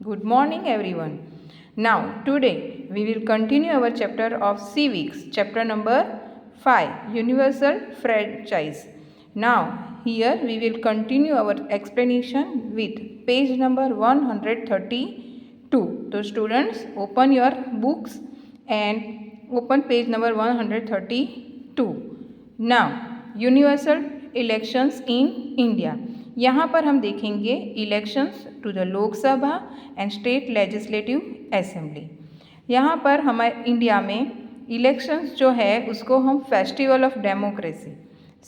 Good morning, everyone. Now, today we will continue our chapter of civics, chapter number 5, Universal Franchise. Now, here we will continue our explanation with page number 132. So, students, open your books and open page number 132. Now, Universal Elections in India. यहाँ पर हम देखेंगे elections to the Lok Sabha and state legislative assembly. यहाँ पर हमारे India में elections जो है उसको हम फेस्टिवल ऑफ डेमोक्रेसी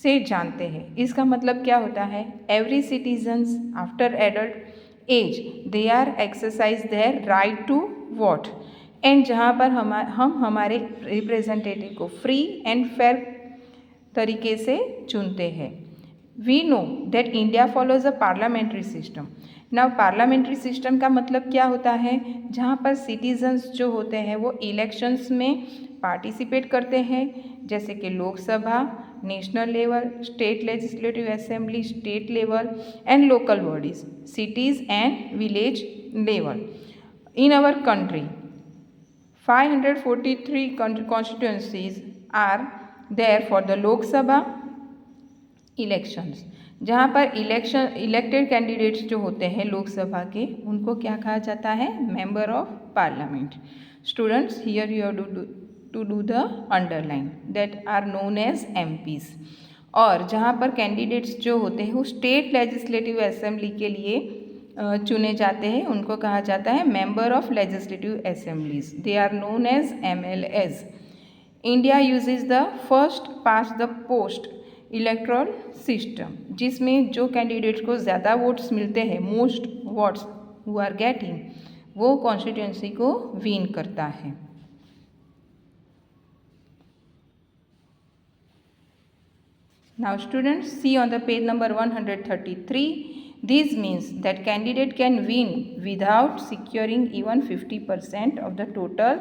से जानते हैं। इसका मतलब क्या होता है? Every citizens after adult age they are exercise their right to vote and जहाँ पर हम हमारे रिप्रेजेंटेटिव को फ्री एंड फेयर तरीके से चुनते हैं। We know that India follows a parliamentary system. Now parliamentary system का मतलब क्या होता है? जहाँ पर सिटीजन्स जो होते हैं वो इलेक्शंस में पार्टिसिपेट करते हैं, जैसे कि Lok Sabha, national level, state legislative assembly, state level and local bodies, cities and village level. In our country 543 constituencies are there for the Lok Sabha elections, जहाँ पर इलेक्टेड कैंडिडेट्स जो होते हैं लोकसभा के उनको क्या कहा जाता है? Member of parliament. Students, here you have to do the underline that are known as MPs. और जहाँ पर कैंडिडेट्स जो होते हैं वो स्टेट लेजिस्लेटिव असेंबली के लिए चुने जाते हैं, उनको कहा जाता है member of legislative assemblies. They are known as MLAs। India uses the first past the post electoral system, जिसमें जो कैंडिडेट्स को ज़्यादा वोट्स मिलते हैं, most votes who are getting, वो कॉन्स्टिट्यूंसी को विन करता है। Now students, see on the page number 133, this means that candidate can win without securing even 50% of the total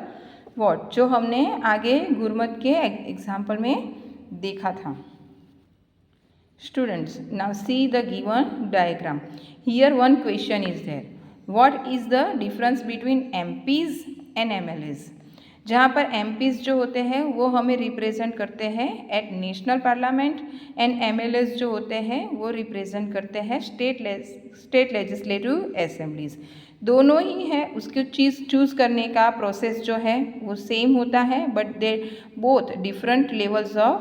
vote, जो हमने आगे गुरमत के एग्जाम्पल में देखा था। Students, now see the given diagram. Here one question is there. What is the difference between MPs and MLAs? जहाँ पर MPs जो होते हैं वो हमें रिप्रेजेंट करते हैं at national parliament and MLAs जो होते हैं वो रिप्रेजेंट करते हैं स्टेट लेजिस्लेटिव असेंबलीज। दोनों ही है, उसकी चीज़ चूज़ करने का प्रोसेस जो है वो सेम होता है, but they both different levels of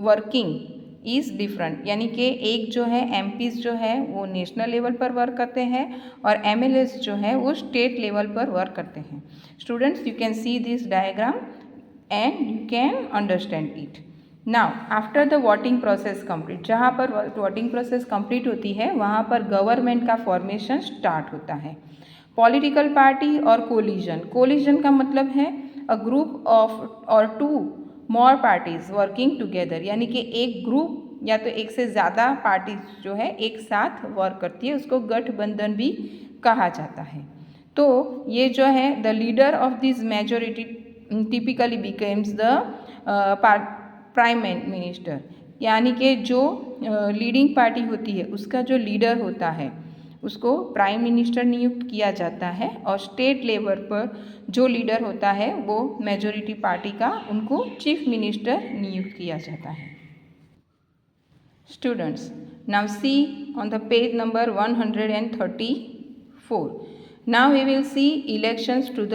working is different. यानी कि एक जो है MPs जो है वो नेशनल लेवल पर वर्क करते हैं और MLAs जो है वो स्टेट लेवल पर वर्क करते हैं। Students, you can see this diagram and you can understand it. Now after the voting process complete, जहाँ पर वोटिंग प्रोसेस कंप्लीट होती है वहाँ पर गवर्नमेंट का फॉर्मेशन स्टार्ट होता है। पॉलिटिकल पार्टी और कोलिजन का मतलब है अ ग्रुप ऑफ और two more parties working together, यानी कि एक ग्रुप या तो एक से ज़्यादा पार्टीज जो है एक साथ वर्क करती है, उसको गठबंधन भी कहा जाता है। तो ये जो है the leader of this majority typically becomes the prime minister, यानी कि जो लीडिंग पार्टी होती है उसका जो लीडर होता है उसको प्राइम मिनिस्टर नियुक्त किया जाता है और स्टेट लेवल पर जो लीडर होता है वो मेजॉरिटी पार्टी का, उनको चीफ मिनिस्टर नियुक्त किया जाता है। Students, now see on the page number 134, now we will see elections to the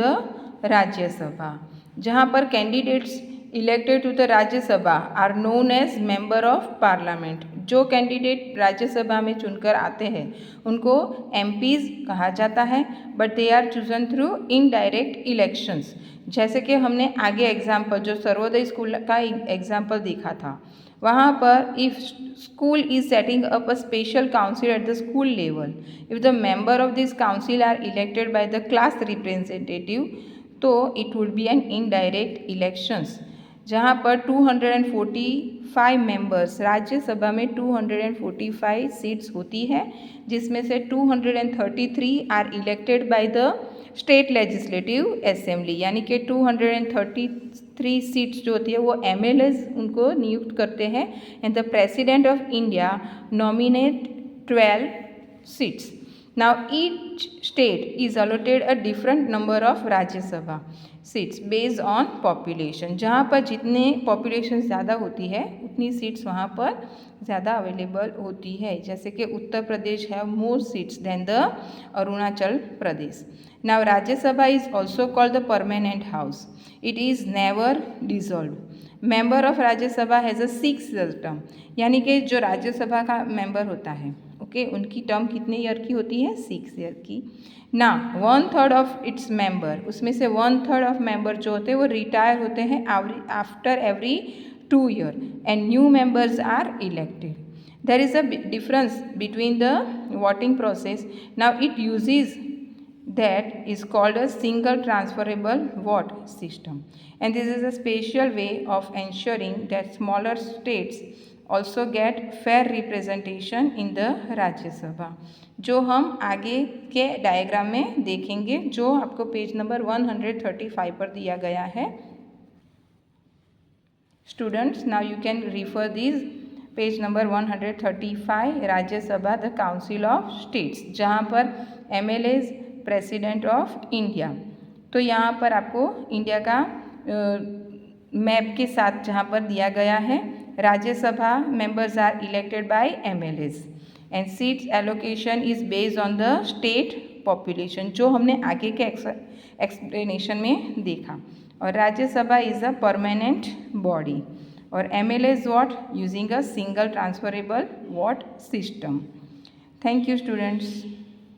Rajya Sabha, जहाँ पर candidates elected to the Rajya Sabha are known as member of parliament. जो कैंडिडेट राज्यसभा में चुनकर आते हैं उनको MPs कहा जाता है, but they are chosen through indirect elections. जैसे कि हमने आगे एग्जाम्पल जो सर्वोदय स्कूल का एग्जाम्पल देखा था, वहाँ पर if school is setting up a special council at the school level, if the member of this council are elected by the class representative, तो it would be an indirect elections. जहाँ पर 245 members, Rajya Sabha में 245 seats होती है, जिसमें से 233 are elected by the state legislative assembly, यानी कि 233 सीट्स जो होती है वो MLAs उनको नियुक्त करते हैं and the president of India nominate 12 seats. Now each state is allotted a different number of Rajya Sabha seats based on population. जहाँ पर जितने पॉपुलेशन ज़्यादा होती है उतनी सीट्स वहाँ पर ज़्यादा अवेलेबल होती है. जैसे कि Uttar Pradesh have more seats than the Arunachal Pradesh. Now Rajya Sabha is also called the permanent house. It is never dissolve. Member of Rajya Sabha has a 6 year term. यानी कि जो राज्यसभा का मेंबर होता है ओके उनकी टर्म कितने ईयर की होती है? 6 ईयर की. ना 1/3 ऑफ इट्स मेंबर, उसमें से 1/3 ऑफ मेंबर जो होते हैं वो रिटायर होते हैं after every 2 year and new members are elected. There is a difference between the voting process. Now it uses that is called a single transferable vote system, and this is a special way of ensuring that smaller states also get fair representation in the Rajya Sabha, जो हम आगे के diagram में देखेंगे जो आपको page number 135 पर दिया गया है. Students, now you can refer this page number 135 राज्य सभा द काउंसिल ऑफ स्टेट्स, जहाँ पर MLAs प्रेसिडेंट ऑफ इंडिया. तो यहाँ पर आपको इंडिया का मैप के साथ जहाँ पर दिया गया है Rajya Sabha members are elected by MLAs and seats allocation is based on the state population, जो हमने आगे के एक्सप्लेनेशन में देखा. और Rajya Sabha is a permanent body और MLAs what using a single transferable vote system. Thank you students.